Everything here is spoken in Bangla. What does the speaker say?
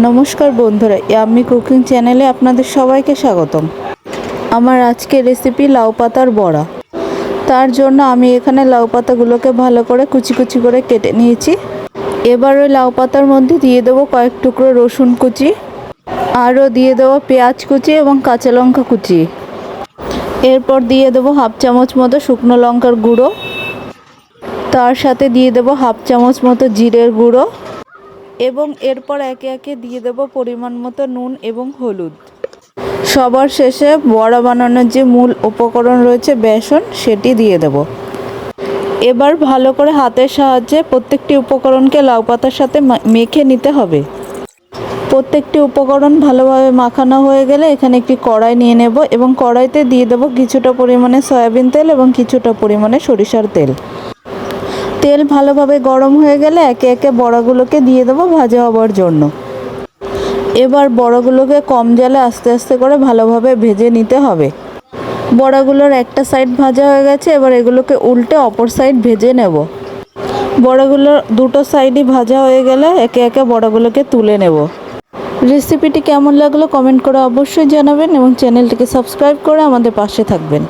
নমস্কার বন্ধুরা, ইয়াম্মি কুকিং চ্যানেলে আপনাদের সবাইকে স্বাগতম। আমার আজকের রেসিপি লাউ পাতার বড়া। তার জন্য আমি এখানে লাউ পাতাগুলোকে ভালো করে কুচি কুচি করে কেটে নিয়েছি। এবার ওই লাউ পাতার মধ্যে দিয়ে দেবো কয়েক টুকরো রসুন কুচি, আরও দিয়ে দেবো পেঁয়াজ কুচি এবং কাঁচা লঙ্কা কুচি। এরপর দিয়ে দেবো হাফ চামচ মতো শুকনো লঙ্কার গুঁড়ো, তার সাথে দিয়ে দেবো হাফ চামচ মতো জিরের গুঁড়ো এবং এরপর একে একে দিয়ে দেবো পরিমাণ মতো নুন এবং হলুদ। সবার শেষে বড়া বানানোর যে মূল উপকরণ রয়েছে বেসন, সেটি দিয়ে দেব। এবার ভালো করে হাতের সাহায্যে প্রত্যেকটি উপকরণকে লাউ পাতার সাথে মেখে নিতে হবে। প্রত্যেকটি উপকরণ ভালোভাবে মাখানো হয়ে গেলে এখানে একটি কড়াই নিয়ে নেব এবং কড়াইতে দিয়ে দেবো কিছুটা পরিমাণে সয়াবিন তেল এবং কিছুটা পরিমাণে সরিষার তেল। তেল ভালোভাবে গরম হয়ে গেলে একে একে বড়াগুলোকে দিয়ে দেবো ভাজা হবার জন্য। এবার বড়াগুলোকে কম জালে আস্তে আস্তে করে ভালোভাবে ভেজে নিতে হবে। বড়াগুলোর একটা সাইড ভাজা হয়ে গেছে, এবার এগুলোকে উল্টে অপর সাইড ভেজে নেব। বড়াগুলোর দুটো সাইডই ভাজা হয়ে গেলে একে একে বড়াগুলোকে তুলে নেব। রেসিপিটি কেমন লাগলো কমেন্ট করে অবশ্যই জানাবেন এবং চ্যানেলটিকে সাবস্ক্রাইব করে আমাদের পাশে থাকবেন।